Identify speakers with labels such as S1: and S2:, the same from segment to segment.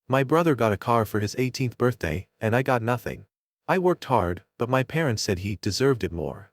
S1: My brother got a car for his 18th birthday, and I got nothing. I worked hard, but my parents said he deserved it more.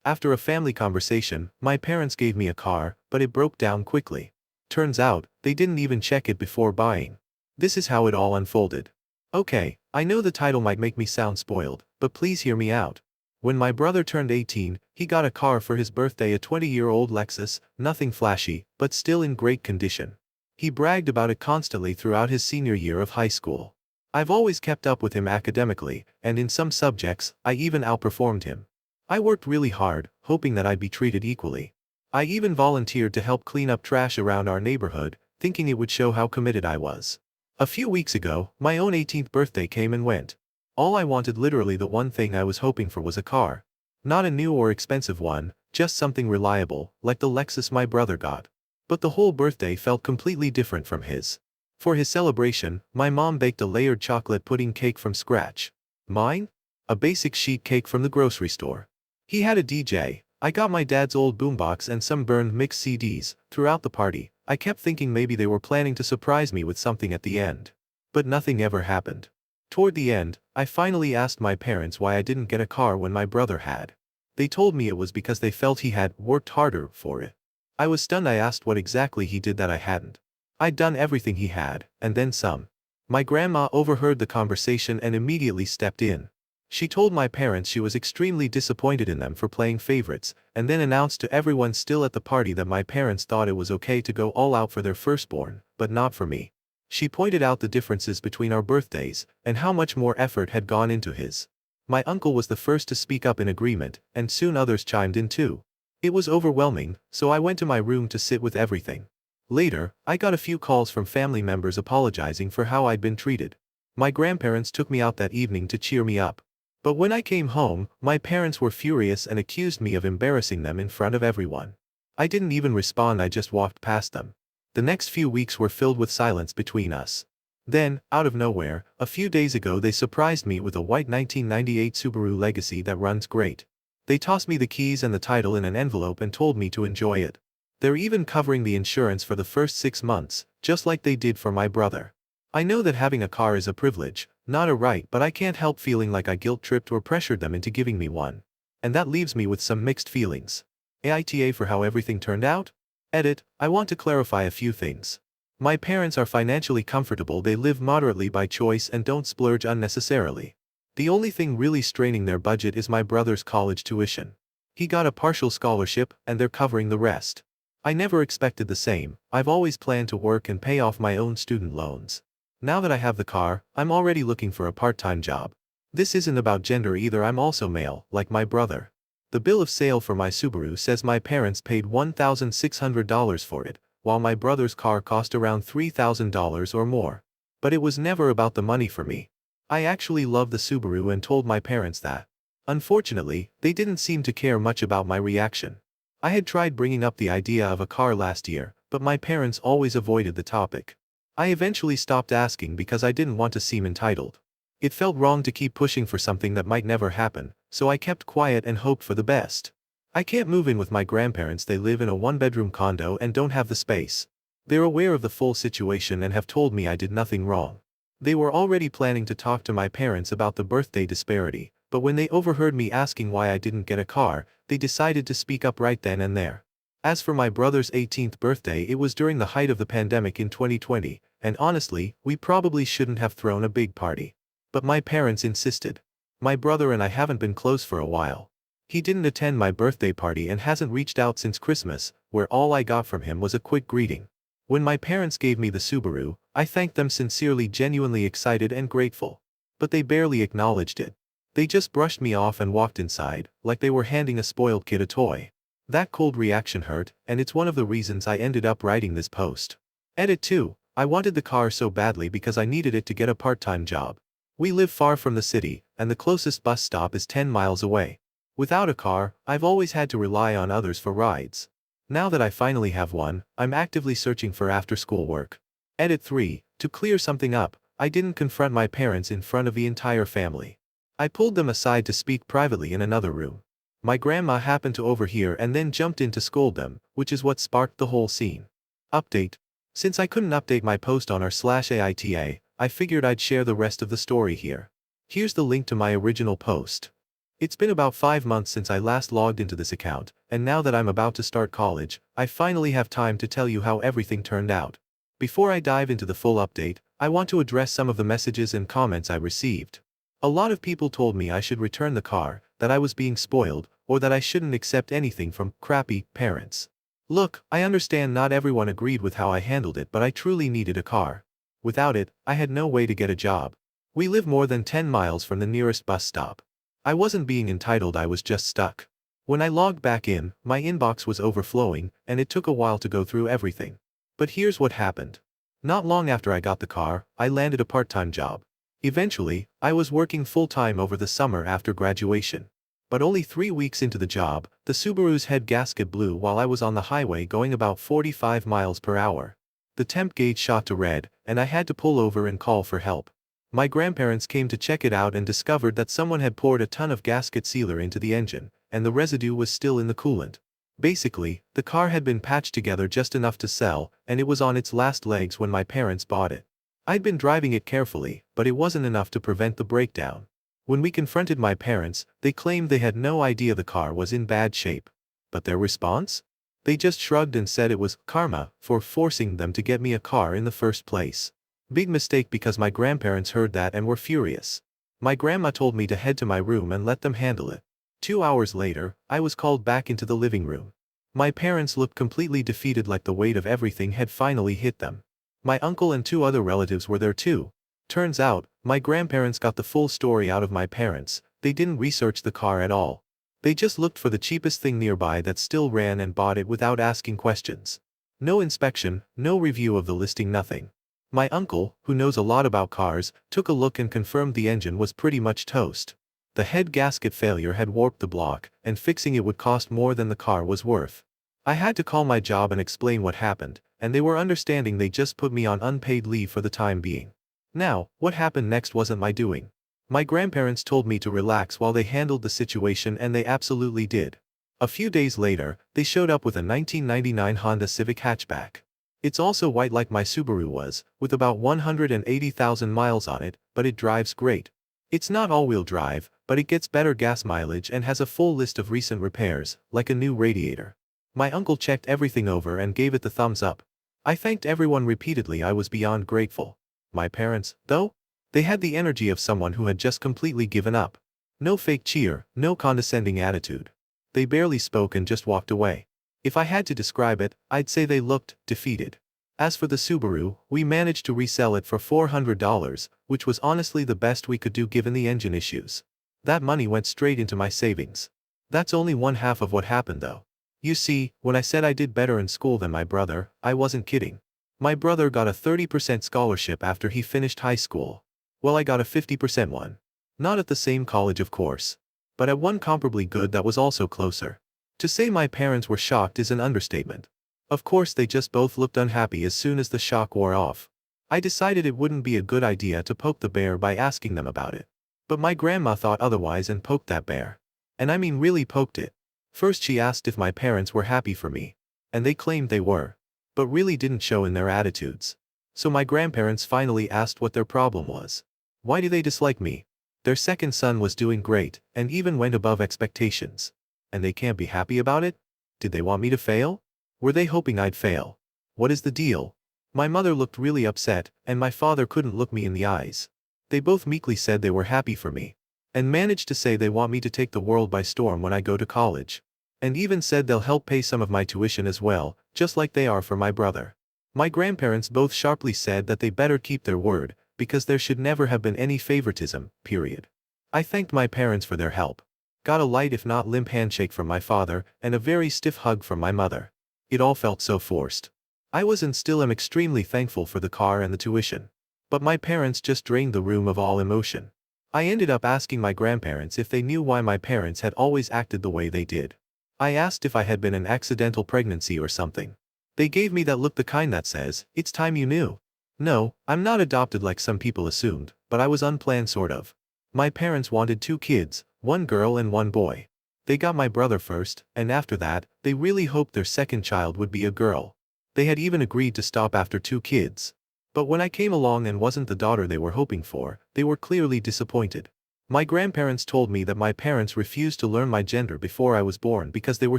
S1: After a family conversation, my parents gave me a car, but it broke down quickly. Turns out, they didn't even check it before buying. This is how it all unfolded. Okay, I know the title might make me sound spoiled, but please hear me out. When my brother turned 18, he got a car for his birthday, a 20-year-old Lexus, nothing flashy, but still in great condition. He bragged about it constantly throughout his senior year of high school. I've always kept up with him academically, and in some subjects, I even outperformed him. I worked really hard, hoping that I'd be treated equally. I even volunteered to help clean up trash around our neighborhood, thinking it would show how committed I was. A few weeks ago, my own 18th birthday came and went. All I wanted, literally the one thing I was hoping for, was a car. Not a new or expensive one, just something reliable, like the Lexus my brother got. But the whole birthday felt completely different from his. For his celebration, my mom baked a layered chocolate pudding cake from scratch. Mine? A basic sheet cake from the grocery store. He had a DJ. I got my dad's old boombox and some burned mixed CDs. Throughout the party, I kept thinking maybe they were planning to surprise me with something at the end. But nothing ever happened. Toward the end, I finally asked my parents why I didn't get a car when my brother had. They told me it was because they felt he had worked harder for it. I was stunned. I asked what exactly he did that I hadn't. I'd done everything he had, and then some. My grandma overheard the conversation and immediately stepped in. She told my parents she was extremely disappointed in them for playing favorites, and then announced to everyone still at the party that my parents thought it was okay to go all out for their firstborn, but not for me. She pointed out the differences between our birthdays, and how much more effort had gone into his. My uncle was the first to speak up in agreement, and soon others chimed in too. It was overwhelming, so I went to my room to sit with everything. Later, I got a few calls from family members apologizing for how I'd been treated. My grandparents took me out that evening to cheer me up. But when I came home, my parents were furious and accused me of embarrassing them in front of everyone. I didn't even respond. I just walked past them. The next few weeks were filled with silence between us. Then, out of nowhere, a few days ago they surprised me with a white 1998 Subaru Legacy that runs great. They tossed me the keys and the title in an envelope and told me to enjoy it. They're even covering the insurance for the first 6 months, just like they did for my brother. I know that having a car is a privilege, not a right, but I can't help feeling like I guilt-tripped or pressured them into giving me one. And that leaves me with some mixed feelings. AITA for how everything turned out? Edit, I want to clarify a few things. My parents are financially comfortable. They live moderately by choice and don't splurge unnecessarily. The only thing really straining their budget is my brother's college tuition. He got a partial scholarship, and they're covering the rest. I never expected the same. I've always planned to work and pay off my own student loans. Now that I have the car, I'm already looking for a part-time job. This isn't about gender either. I'm also male, like my brother. The bill of sale for my Subaru says my parents paid $1,600 for it, while my brother's car cost around $3,000 or more. But it was never about the money for me. I actually love the Subaru and told my parents that. Unfortunately, they didn't seem to care much about my reaction. I had tried bringing up the idea of a car last year, but my parents always avoided the topic. I eventually stopped asking because I didn't want to seem entitled. It felt wrong to keep pushing for something that might never happen, so I kept quiet and hoped for the best. I can't move in with my grandparents. They live in a one-bedroom condo and don't have the space. They're aware of the full situation and have told me I did nothing wrong. They were already planning to talk to my parents about the birthday disparity, but when they overheard me asking why I didn't get a car, they decided to speak up right then and there. As for my brother's 18th birthday, it was during the height of the pandemic in 2020, and honestly, we probably shouldn't have thrown a big party. But my parents insisted. My brother and I haven't been close for a while. He didn't attend my birthday party and hasn't reached out since Christmas, where all I got from him was a quick greeting. When my parents gave me the Subaru, I thanked them sincerely, genuinely excited and grateful. But they barely acknowledged it. They just brushed me off and walked inside, like they were handing a spoiled kid a toy. That cold reaction hurt, and it's one of the reasons I ended up writing this post. Edit 2. I wanted the car so badly because I needed it to get a part-time job. We live far from the city, and the closest bus stop is 10 miles away. Without a car, I've always had to rely on others for rides. Now that I finally have one, I'm actively searching for after-school work. Edit 3. To clear something up, I didn't confront my parents in front of the entire family. I pulled them aside to speak privately in another room. My grandma happened to overhear and then jumped in to scold them, which is what sparked the whole scene. Update. Since I couldn't update my post on r/AITA, I figured I'd share the rest of the story here. Here's the link to my original post. It's been about 5 months since I last logged into this account, and now that I'm about to start college, I finally have time to tell you how everything turned out. Before I dive into the full update, I want to address some of the messages and comments I received. A lot of people told me I should return the car, that I was being spoiled, or that I shouldn't accept anything from crappy parents. Look, I understand not everyone agreed with how I handled it, but I truly needed a car. Without it, I had no way to get a job. We live more than 10 miles from the nearest bus stop. I wasn't being entitled, I was just stuck. When I logged back in, my inbox was overflowing, and it took a while to go through everything. But here's what happened. Not long after I got the car, I landed a part-time job. Eventually, I was working full-time over the summer after graduation. But only 3 weeks into the job, the Subaru's head gasket blew while I was on the highway going about 45 miles per hour. The temp gauge shot to red, and I had to pull over and call for help. My grandparents came to check it out and discovered that someone had poured a ton of gasket sealer into the engine, and the residue was still in the coolant. Basically, the car had been patched together just enough to sell, and it was on its last legs when my parents bought it. I'd been driving it carefully, but it wasn't enough to prevent the breakdown. When we confronted my parents, they claimed they had no idea the car was in bad shape. But their response? They just shrugged and said it was karma for forcing them to get me a car in the first place. Big mistake, because my grandparents heard that and were furious. My grandma told me to head to my room and let them handle it. 2 hours later, I was called back into the living room. My parents looked completely defeated, like the weight of everything had finally hit them. My uncle and 2 other relatives were there too. Turns out, my grandparents got the full story out of my parents. They didn't research the car at all. They just looked for the cheapest thing nearby that still ran and bought it without asking questions. No inspection, no review of the listing, nothing. My uncle, who knows a lot about cars, took a look and confirmed the engine was pretty much toast. The head gasket failure had warped the block, and fixing it would cost more than the car was worth. I had to call my job and explain what happened, and they were understanding. They just put me on unpaid leave for the time being. Now, what happened next wasn't my doing. My grandparents told me to relax while they handled the situation, and they absolutely did. A few days later, they showed up with a 1999 Honda Civic hatchback. It's also white like my Subaru was, with about 180,000 miles on it, but it drives great. It's not all-wheel drive, but it gets better gas mileage and has a full list of recent repairs, like a new radiator. My uncle checked everything over and gave it the thumbs up. I thanked everyone repeatedly. I was beyond grateful. My parents, though? They had the energy of someone who had just completely given up. No fake cheer, no condescending attitude. They barely spoke and just walked away. If I had to describe it, I'd say they looked defeated. As for the Subaru, we managed to resell it for $400, which was honestly the best we could do given the engine issues. That money went straight into my savings. That's only one half of what happened though. You see, when I said I did better in school than my brother, I wasn't kidding. My brother got a 30% scholarship after he finished high school. Well, I got a 50% one. Not at the same college, of course, but at one comparably good that was also closer. To say my parents were shocked is an understatement. Of course, they just both looked unhappy as soon as the shock wore off. I decided it wouldn't be a good idea to poke the bear by asking them about it. But my grandma thought otherwise and poked that bear. And I mean really poked it. First she asked if my parents were happy for me. And they claimed they were. But really didn't show in their attitudes. So my grandparents finally asked what their problem was. Why do they dislike me? Their second son was doing great, and even went above expectations. And they can't be happy about it? Did they want me to fail? Were they hoping I'd fail? What is the deal? My mother looked really upset, and my father couldn't look me in the eyes. They both meekly said they were happy for me. And managed to say they want me to take the world by storm when I go to college. And even said they'll help pay some of my tuition as well, just like they are for my brother. My grandparents both sharply said that they better keep their word, because there should never have been any favoritism, period. I thanked my parents for their help. Got a light if not limp handshake from my father, and a very stiff hug from my mother. It all felt so forced. I was and still am extremely thankful for the car and the tuition. But my parents just drained the room of all emotion. I ended up asking my grandparents if they knew why my parents had always acted the way they did. I asked if I had been an accidental pregnancy or something. They gave me that look, the kind that says, "It's time you knew." No, I'm not adopted like some people assumed, but I was unplanned sort of. My parents wanted 2 kids, 1 girl and 1 boy. They got my brother first, and after that, they really hoped their second child would be a girl. They had even agreed to stop after 2 kids. But when I came along and wasn't the daughter they were hoping for, they were clearly disappointed. My grandparents told me that my parents refused to learn my gender before I was born because they were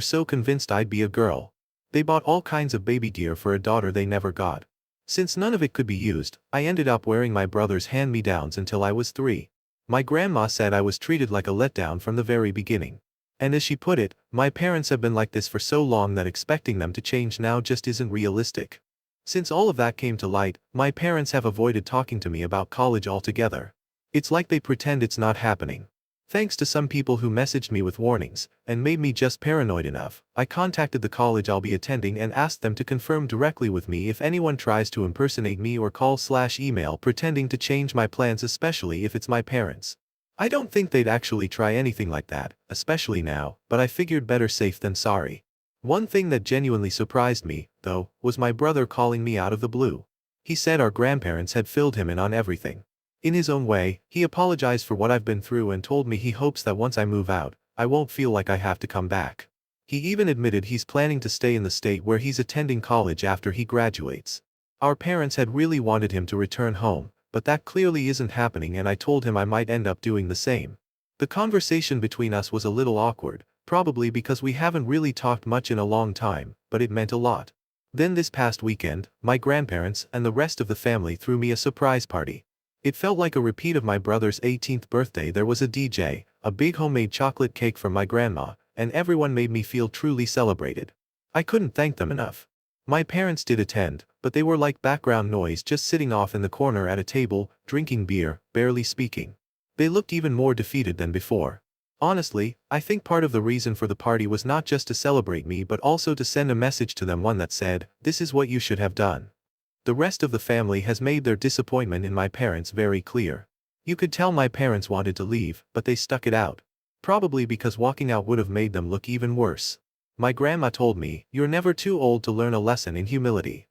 S1: so convinced I'd be a girl. They bought all kinds of baby gear for a daughter they never got. Since none of it could be used, I ended up wearing my brother's hand-me-downs until I was 3. My grandma said I was treated like a letdown from the very beginning. And as she put it, my parents have been like this for so long that expecting them to change now just isn't realistic. Since all of that came to light, my parents have avoided talking to me about college altogether. It's like they pretend it's not happening. Thanks to some people who messaged me with warnings, and made me just paranoid enough, I contacted the college I'll be attending and asked them to confirm directly with me if anyone tries to impersonate me or call/email pretending to change my plans, especially if it's my parents. I don't think they'd actually try anything like that, especially now, but I figured better safe than sorry. One thing that genuinely surprised me, though, was my brother calling me out of the blue. He said our grandparents had filled him in on everything. In his own way, he apologized for what I've been through and told me he hopes that once I move out, I won't feel like I have to come back. He even admitted he's planning to stay in the state where he's attending college after he graduates. Our parents had really wanted him to return home, but that clearly isn't happening, and I told him I might end up doing the same. The conversation between us was a little awkward, probably because we haven't really talked much in a long time, but it meant a lot. Then this past weekend, my grandparents and the rest of the family threw me a surprise party. It felt like a repeat of my brother's 18th birthday. There was a DJ, a big homemade chocolate cake from my grandma, and everyone made me feel truly celebrated. I couldn't thank them enough. My parents did attend, but they were like background noise, just sitting off in the corner at a table, drinking beer, barely speaking. They looked even more defeated than before. Honestly, I think part of the reason for the party was not just to celebrate me but also to send a message to them, one that said, "This is what you should have done." The rest of the family has made their disappointment in my parents very clear. You could tell my parents wanted to leave, but they stuck it out. Probably because walking out would have made them look even worse. My grandma told me, "You're never too old to learn a lesson in humility."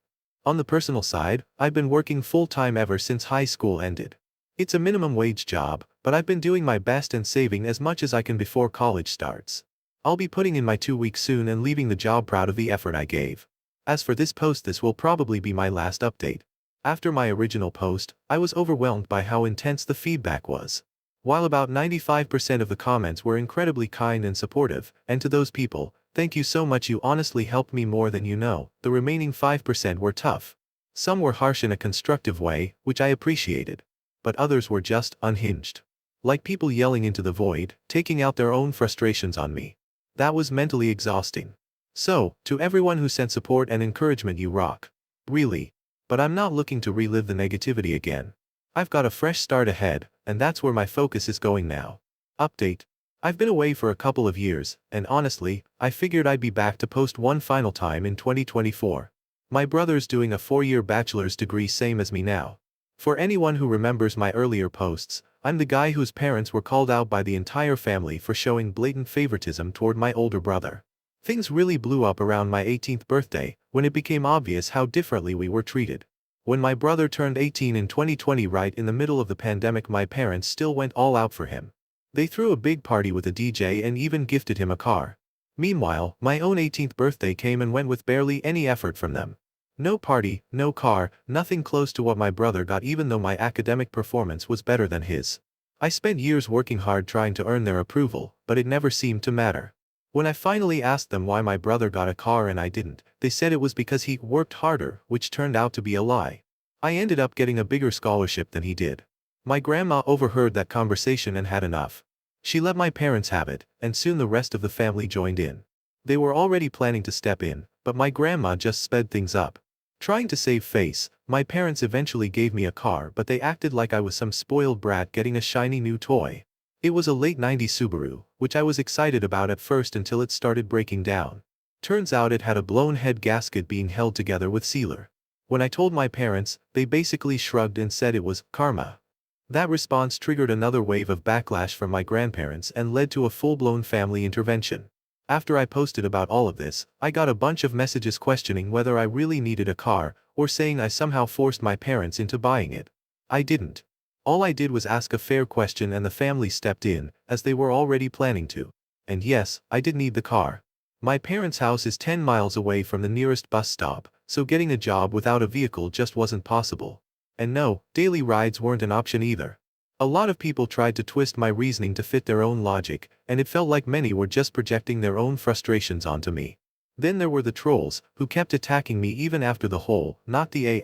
S1: On the personal side, I've been working full-time ever since high school ended. It's a minimum wage job, but I've been doing my best and saving as much as I can before college starts. I'll be putting in my 2 weeks soon and leaving the job proud of the effort I gave. As for this post, this will probably be my last update. After my original post, I was overwhelmed by how intense the feedback was. While about 95% of the comments were incredibly kind and supportive, and to those people, thank you so much, you honestly helped me more than you know, the remaining 5% were tough. Some were harsh in a constructive way, which I appreciated. But others were just unhinged. Like people yelling into the void, taking out their own frustrations on me. That was mentally exhausting. So, to everyone who sent support and encouragement, you rock. Really. But I'm not looking to relive the negativity again. I've got a fresh start ahead, and that's where my focus is going now. Update. I've been away for a couple of years, and honestly, I figured I'd be back to post one final time in 2024. My brother's doing a 4-year bachelor's degree, same as me now. For anyone who remembers my earlier posts, I'm the guy whose parents were called out by the entire family for showing blatant favoritism toward my older brother. Things really blew up around my 18th birthday, when it became obvious how differently we were treated. When my brother turned 18 in 2020, right in the middle of the pandemic, my parents still went all out for him. They threw a big party with a DJ and even gifted him a car. Meanwhile, my own 18th birthday came and went with barely any effort from them. No party, no car, nothing close to what my brother got, even though my academic performance was better than his. I spent years working hard trying to earn their approval, but it never seemed to matter. When I finally asked them why my brother got a car and I didn't, they said it was because he worked harder, which turned out to be a lie. I ended up getting a bigger scholarship than he did. My grandma overheard that conversation and had enough. She let my parents have it, and soon the rest of the family joined in. They were already planning to step in, but my grandma just sped things up. Trying to save face, my parents eventually gave me a car, but they acted like I was some spoiled brat getting a shiny new toy. It was a late 90s Subaru, which I was excited about at first until it started breaking down. Turns out it had a blown head gasket being held together with sealer. When I told my parents, they basically shrugged and said it was karma. That response triggered another wave of backlash from my grandparents and led to a full-blown family intervention. After I posted about all of this, I got a bunch of messages questioning whether I really needed a car, or saying I somehow forced my parents into buying it. I didn't. All I did was ask a fair question and the family stepped in, as they were already planning to. And yes, I did need the car. My parents' house is 10 miles away from the nearest bus stop, so getting a job without a vehicle just wasn't possible. And no, daily rides weren't an option either. A lot of people tried to twist my reasoning to fit their own logic, and it felt like many were just projecting their own frustrations onto me. Then there were the trolls, who kept attacking me even after the whole, not the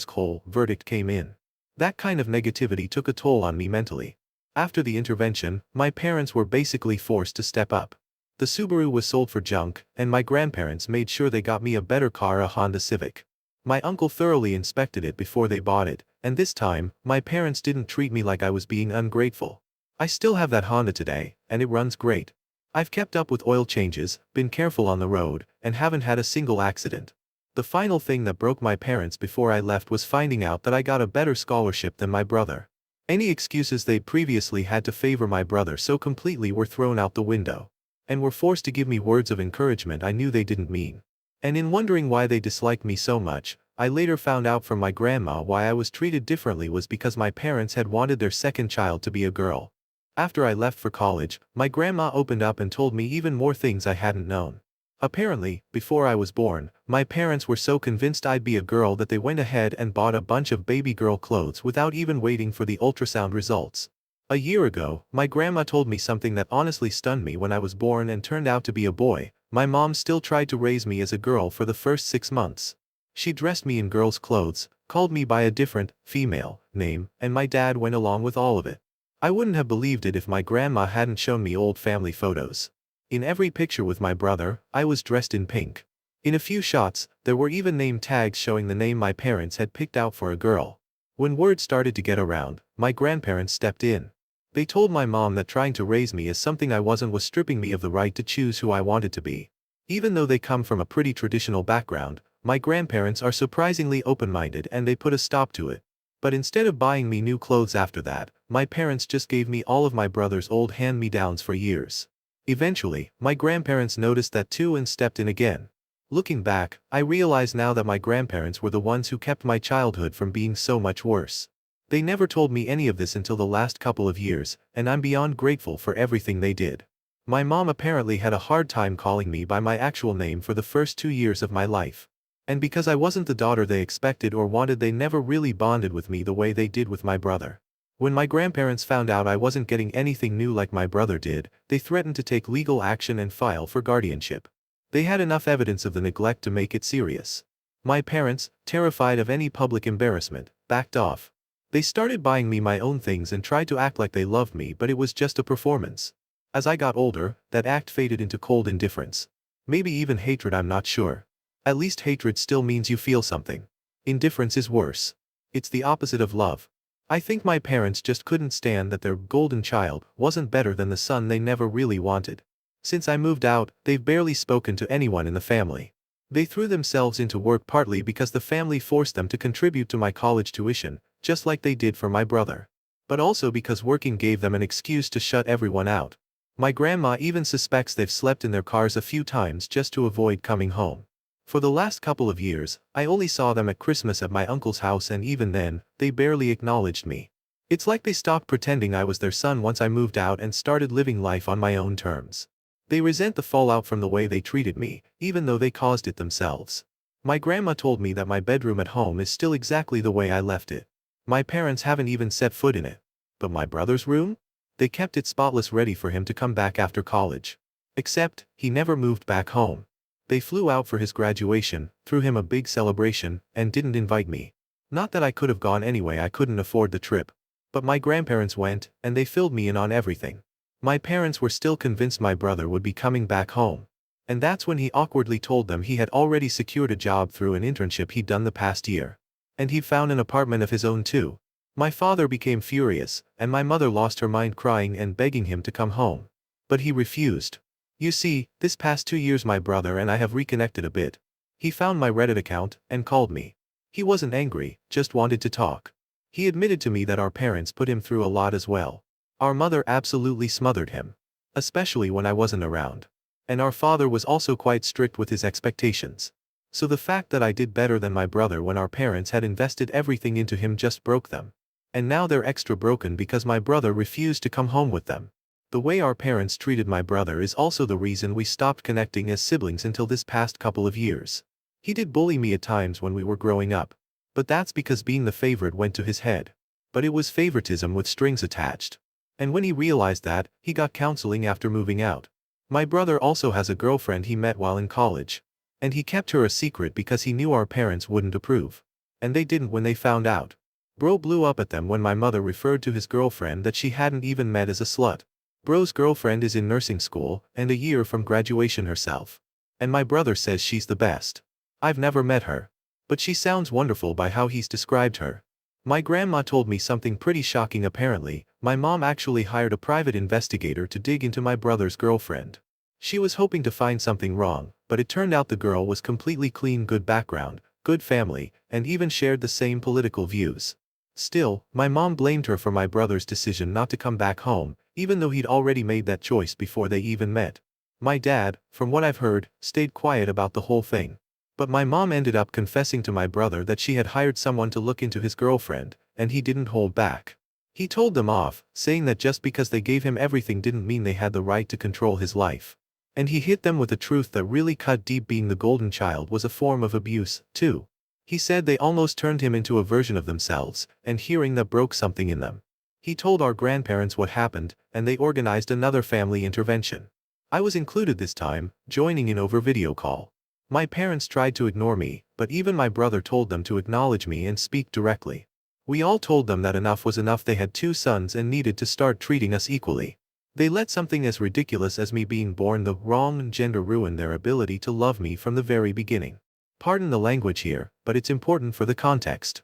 S1: whole, verdict came in. That kind of negativity took a toll on me mentally. After the intervention, my parents were basically forced to step up. The Subaru was sold for junk, and my grandparents made sure they got me a better car, a Honda Civic. My uncle thoroughly inspected it before they bought it, and this time, my parents didn't treat me like I was being ungrateful. I still have that Honda today, and it runs great. I've kept up with oil changes, been careful on the road, and haven't had a single accident. The final thing that broke my parents before I left was finding out that I got a better scholarship than my brother. Any excuses they'd previously had to favor my brother so completely were thrown out the window, and were forced to give me words of encouragement I knew they didn't mean. And in wondering why they disliked me so much, I later found out from my grandma why I was treated differently was because my parents had wanted their second child to be a girl. After I left for college, my grandma opened up and told me even more things I hadn't known. Apparently, before I was born, my parents were so convinced I'd be a girl that they went ahead and bought a bunch of baby girl clothes without even waiting for the ultrasound results. A year ago, my grandma told me something that honestly stunned me. When I was born and turned out to be a boy, my mom still tried to raise me as a girl for the first 6 months. She dressed me in girls' clothes, called me by a different, female, name, and my dad went along with all of it. I wouldn't have believed it if my grandma hadn't shown me old family photos. In every picture with my brother, I was dressed in pink. In a few shots, there were even name tags showing the name my parents had picked out for a girl. When word started to get around, my grandparents stepped in. They told my mom that trying to raise me as something I wasn't was stripping me of the right to choose who I wanted to be. Even though they come from a pretty traditional background, my grandparents are surprisingly open-minded and they put a stop to it. But instead of buying me new clothes after that, my parents just gave me all of my brother's old hand-me-downs for years. Eventually, my grandparents noticed that too and stepped in again. Looking back, I realize now that my grandparents were the ones who kept my childhood from being so much worse. They never told me any of this until the last couple of years, and I'm beyond grateful for everything they did. My mom apparently had a hard time calling me by my actual name for the first 2 years of my life. And because I wasn't the daughter they expected or wanted, they never really bonded with me the way they did with my brother. When my grandparents found out I wasn't getting anything new like my brother did, they threatened to take legal action and file for guardianship. They had enough evidence of the neglect to make it serious. My parents, terrified of any public embarrassment, backed off. They started buying me my own things and tried to act like they loved me, but it was just a performance. As I got older, that act faded into cold indifference. Maybe even hatred, I'm not sure. At least hatred still means you feel something. Indifference is worse. It's the opposite of love. I think my parents just couldn't stand that their golden child wasn't better than the son they never really wanted. Since I moved out, they've barely spoken to anyone in the family. They threw themselves into work partly because the family forced them to contribute to my college tuition, just like they did for my brother. But also because working gave them an excuse to shut everyone out. My grandma even suspects they've slept in their cars a few times just to avoid coming home. For the last couple of years, I only saw them at Christmas at my uncle's house, and even then, they barely acknowledged me. It's like they stopped pretending I was their son once I moved out and started living life on my own terms. They resent the fallout from the way they treated me, even though they caused it themselves. My grandma told me that my bedroom at home is still exactly the way I left it. My parents haven't even set foot in it. But my brother's room? They kept it spotless, ready for him to come back after college. Except, he never moved back home. They flew out for his graduation, threw him a big celebration, and didn't invite me. Not that I could have gone anyway, I couldn't afford the trip. But my grandparents went, and they filled me in on everything. My parents were still convinced my brother would be coming back home. And that's when he awkwardly told them he had already secured a job through an internship he'd done the past year. And he found an apartment of his own too. My father became furious, and my mother lost her mind, crying and begging him to come home. But he refused. You see, this past 2 years my brother and I have reconnected a bit. He found my Reddit account, and called me. He wasn't angry, just wanted to talk. He admitted to me that our parents put him through a lot as well. Our mother absolutely smothered him. Especially when I wasn't around. And our father was also quite strict with his expectations. So the fact that I did better than my brother when our parents had invested everything into him just broke them. And now they're extra broken because my brother refused to come home with them. The way our parents treated my brother is also the reason we stopped connecting as siblings until this past couple of years. He did bully me at times when we were growing up. But that's because being the favorite went to his head. But it was favoritism with strings attached. And when he realized that, he got counseling after moving out. My brother also has a girlfriend he met while in college. And he kept her a secret because he knew our parents wouldn't approve. And they didn't when they found out. Bro blew up at them when my mother referred to his girlfriend that she hadn't even met as a slut. Bro's girlfriend is in nursing school and a year from graduation herself. And my brother says she's the best. I've never met her. But she sounds wonderful by how he's described her. My grandma told me something pretty shocking apparently. My mom actually hired a private investigator to dig into my brother's girlfriend. She was hoping to find something wrong, but it turned out the girl was completely clean, good background, good family, and even shared the same political views. Still, my mom blamed her for my brother's decision not to come back home, even though he'd already made that choice before they even met. My dad, from what I've heard, stayed quiet about the whole thing. But my mom ended up confessing to my brother that she had hired someone to look into his girlfriend, and he didn't hold back. He told them off, saying that just because they gave him everything didn't mean they had the right to control his life. And he hit them with a truth that really cut deep. Being the golden child was a form of abuse, too. He said they almost turned him into a version of themselves, and hearing that broke something in them. He told our grandparents what happened, and they organized another family intervention. I was included this time, joining in over video call. My parents tried to ignore me, but even my brother told them to acknowledge me and speak directly. We all told them that enough was enough. They had 2 sons and needed to start treating us equally. They let something as ridiculous as me being born the wrong gender ruin their ability to love me from the very beginning. Pardon the language here, but it's important for the context.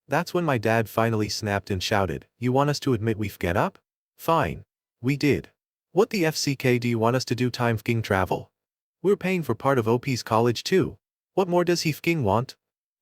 S1: That's when my dad finally snapped and shouted, "You want us to admit we f'get up? Fine. We did. What the FCK do you want us to do? Time f'king travel? We're paying for part of OP's college too. What more does he f'king want?"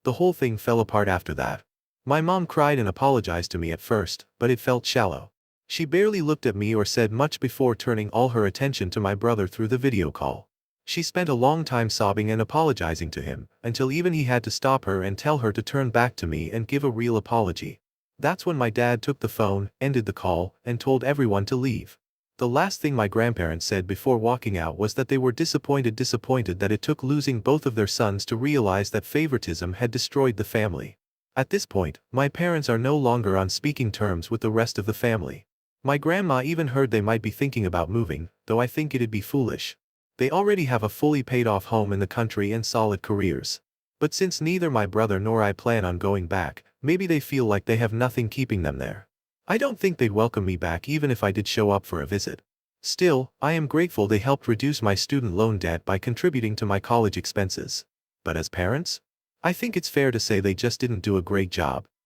S1: The whole thing fell apart after that. My mom cried and apologized to me at first, but it felt shallow. She barely looked at me or said much before turning all her attention to my brother through the video call. She spent a long time sobbing and apologizing to him, until even he had to stop her and tell her to turn back to me and give a real apology. That's when my dad took the phone, ended the call, and told everyone to leave. The last thing my grandparents said before walking out was that they were disappointed that it took losing both of their sons to realize that favoritism had destroyed the family. At this point, my parents are no longer on speaking terms with the rest of the family. My grandma even heard they might be thinking about moving, though I think it'd be foolish. They already have a fully paid off home in the country and solid careers. But since neither my brother nor I plan on going back, maybe they feel like they have nothing keeping them there. I don't think they'd welcome me back even if I did show up for a visit. Still, I am grateful they helped reduce my student loan debt by contributing to my college expenses. But as parents? I think it's fair to say they just didn't do a great job.